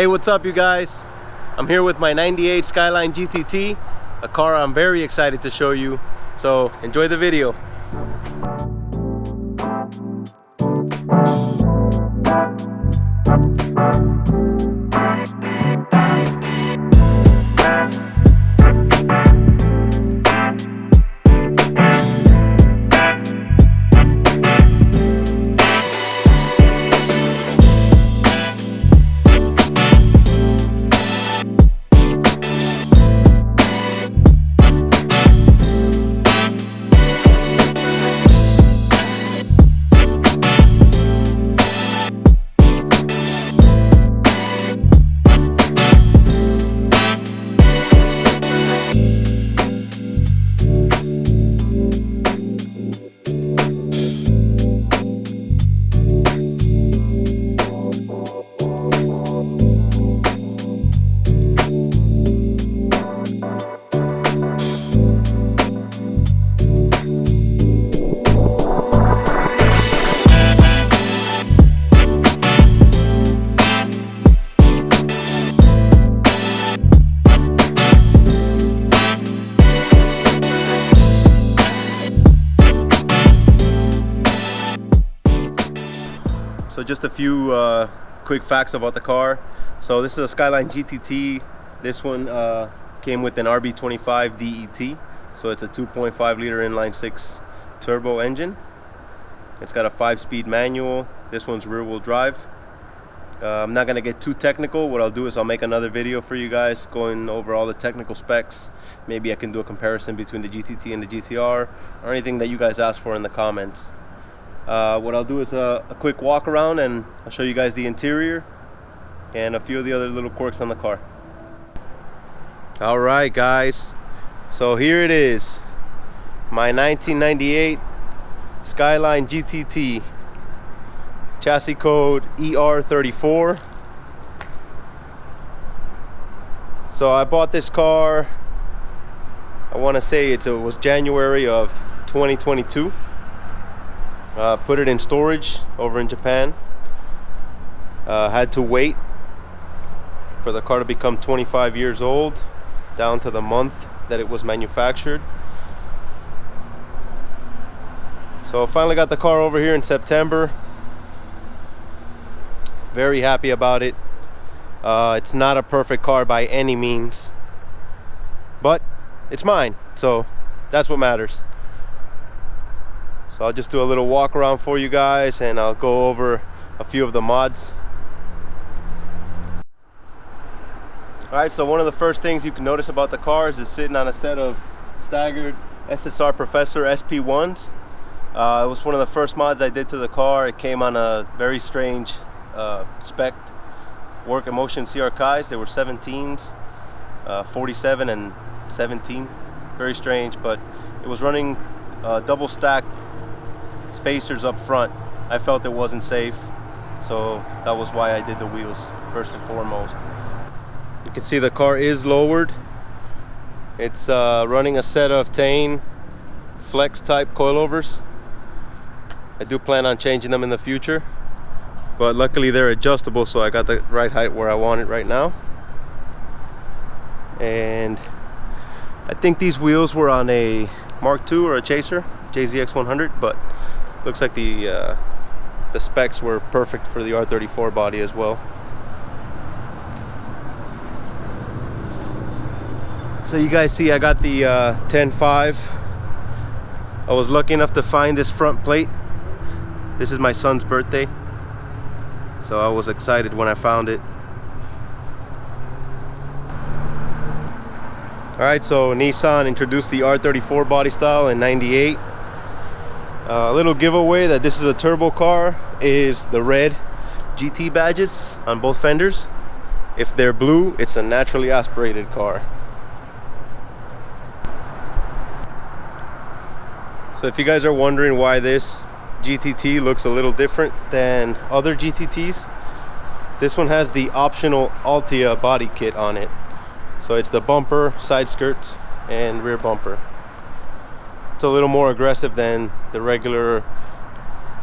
Hey, what's up you guys? I'm here with my 98 Skyline GTT, a car I'm very excited to show you. So enjoy the video. So just a few quick facts about the car. So this is a Skyline GTT. This one came with an RB25 DET. So it's a 2.5 liter inline 6 turbo engine. It's got a 5-speed manual. This one's rear wheel drive. I'm not gonna get too technical. What I'll do is I'll make another video for you guys going over all the technical specs. Maybe I can do a comparison between the GTT and the GTR, or anything that you guys ask for in the comments. What I'll do is a quick walk around, and I'll show you guys the interior and a few of the other little quirks on the car. Alright guys, so here it is, my 1998 Skyline GTT, chassis code R34. So I bought this car, I want to say it was January of 2022. Put it in storage over in Japan. Had to wait for the car to become 25 years old, down to the month that it was manufactured. So finally got the car over here in September. Very happy about it. It's not a perfect car by any means, but it's mine, so that's what matters. So I'll just do a little walk around for you guys, and I'll go over a few of the mods. Alright, so one of the first things you can notice about the car is it's sitting on a set of staggered SSR Professor SP1s. It was one of the first mods I did to the car. It came on a very strange spec work and motion CR Kais. They were 17s, 47 and 17. Very strange, but it was running double stacked spacers up front. I felt it wasn't safe, so that was why I did the wheels first and foremost. You can see the car is lowered. It's running a set of Tane flex type coilovers. I do plan on changing them in the future, but luckily they're adjustable, so I got the right height where I want it right now. And I think these wheels were on a Mark II or a Chaser JZX 100, but looks like the specs were perfect for the R34 body as well. So you guys see I got the 10.5. I was lucky enough to find this front plate. This is my son's birthday, so I was excited when I found it. Alright, so Nissan introduced the R34 body style in '98. A little giveaway that this is a turbo car is the red GT badges on both fenders. If they're blue, it's a naturally aspirated car. So if you guys are wondering why this GTT looks a little different than other GTTs, this one has the optional Altia body kit on it. So it's the bumper, side skirts, and rear bumper. It's a little more aggressive than the regular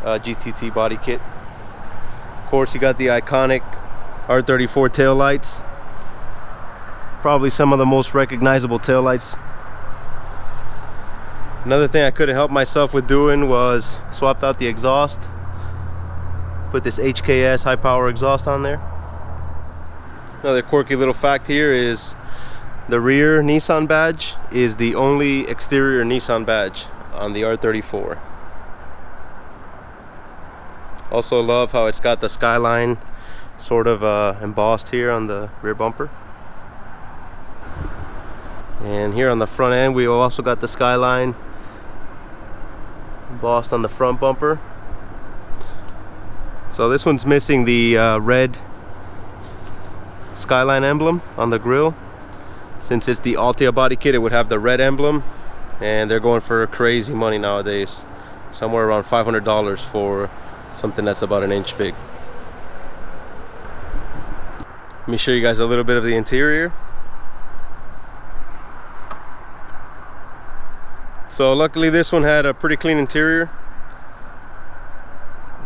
GTT body kit. Of course, you got the iconic R34 tail lights. Probably some of the most recognizable tail lights. Another thing I couldn't help myself with doing was swapped out the exhaust. Put this HKS high power exhaust on there. Another quirky little fact here is the rear Nissan badge is the only exterior Nissan badge on the R34. Also love how it's got the Skyline sort of embossed here on the rear bumper. And here on the front end we also got the Skyline embossed on the front bumper. So this one's missing the red Skyline emblem on the grille. Since it's the Altia body kit, it would have the red emblem, and they're going for crazy money nowadays, somewhere around $500 for something that's about an inch big. Let me show you guys a little bit of the interior. So luckily this one had a pretty clean interior.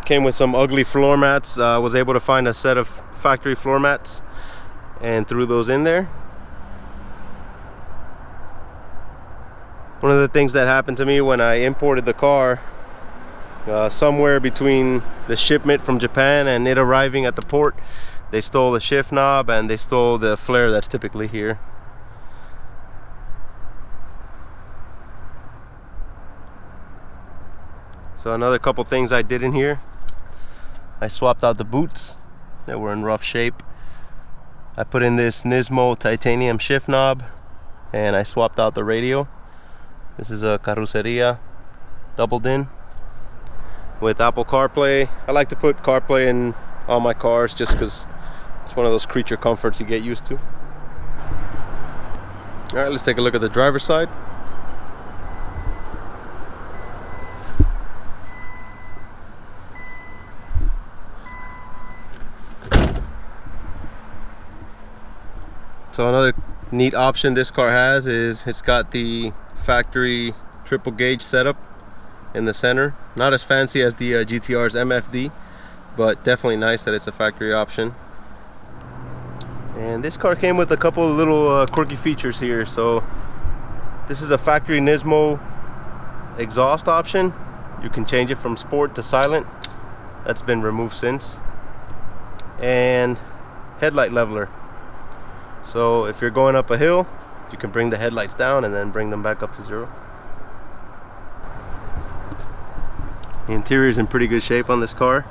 Came with some ugly floor mats. Was able to find a set of factory floor mats and threw those in there. One of the things that happened to me when I imported the car, somewhere between the shipment from Japan and it arriving at the port, they stole the shift knob and they stole the flare that's typically here. So another couple things I did in here. I swapped out the boots that were in rough shape. I put in this Nismo titanium shift knob, and I swapped out the radio. This is a Carroceria doubled in with Apple CarPlay. I like to put CarPlay in all my cars just because it's one of those creature comforts you get used to. Alright, let's take a look at the driver's side. So another neat option this car has is it's got the factory triple gauge setup in the center. Not as fancy as the GTR's MFD, but definitely nice that it's a factory option. And this car came with a couple of little quirky features here. So this is a factory Nismo exhaust option. You can change it from sport to silent. That's been removed since. And headlight leveler. So if you're going up a hill, you can bring the headlights down and then bring them back up to zero. The interior is in pretty good shape on this car.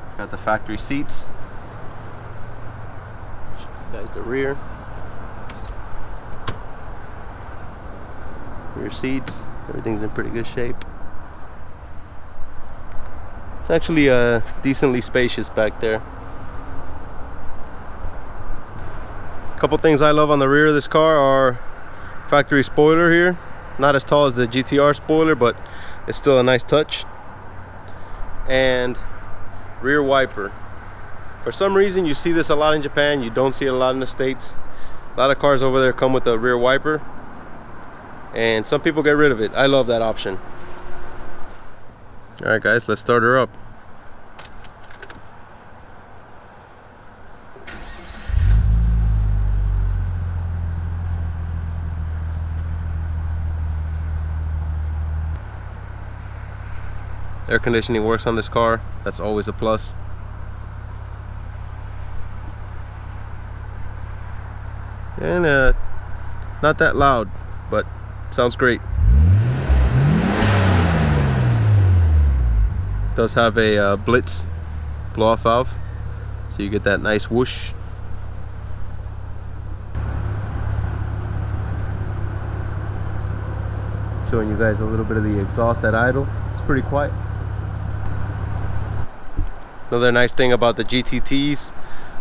It's got the factory seats. Show you guys the rear. Rear seats, everything's in pretty good shape. It's actually decently spacious back there. Couple things I love on the rear of this car are factory spoiler here. Not as tall as the GTR spoiler, but it's still a nice touch. And rear wiper. For some reason you see this a lot in Japan, you don't see it a lot in the States. A lot of cars over there come with a rear wiper, and some people get rid of it. I love that option. Alright guys, let's start her up. Air conditioning works on this car. That's always a plus. And not that loud, but sounds great. It does have a Blitz blow-off valve, so you get that nice whoosh. Showing you guys a little bit of the exhaust at idle. It's pretty quiet. Another nice thing about the GTTs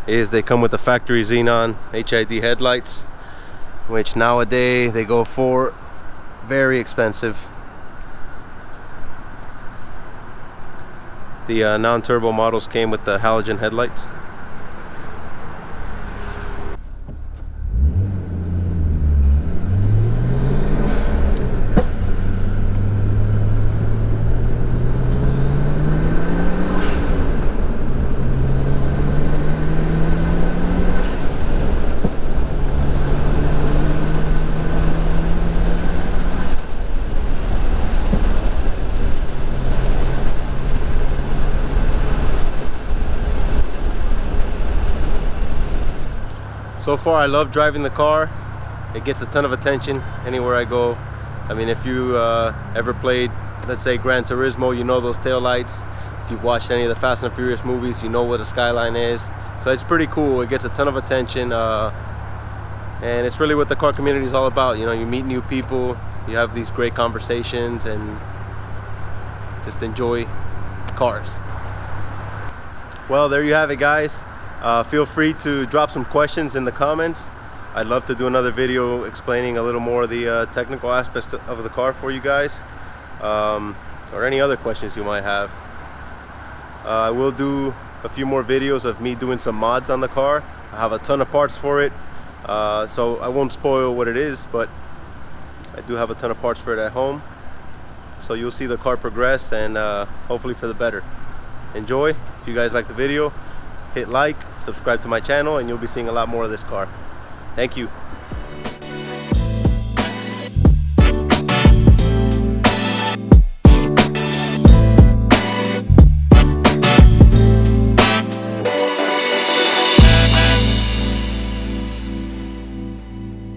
is they come with the factory xenon HID headlights, which nowadays they go for very expensive. The non-turbo models came with the halogen headlights. So far I love driving the car. It gets a ton of attention anywhere I go. I mean, if you ever played, let's say, Gran Turismo, you know those taillights. If you've watched any of the Fast and Furious movies, you know what a Skyline is. So it's pretty cool. It gets a ton of attention, and it's really what the car community is all about. You know, you meet new people, you have these great conversations, and just enjoy cars. Well, there you have it, guys. Feel free to drop some questions in the comments. I'd love to do another video explaining a little more of the technical aspects of the car for you guys, or any other questions you might have. I will do a few more videos of me doing some mods on the car. I have a ton of parts for it, so I won't spoil what it is, but I do have a ton of parts for it at home. So you'll see the car progress, and hopefully for the better. Enjoy. If you guys like the video, hit like, subscribe to my channel, and you'll be seeing a lot more of this car. Thank you.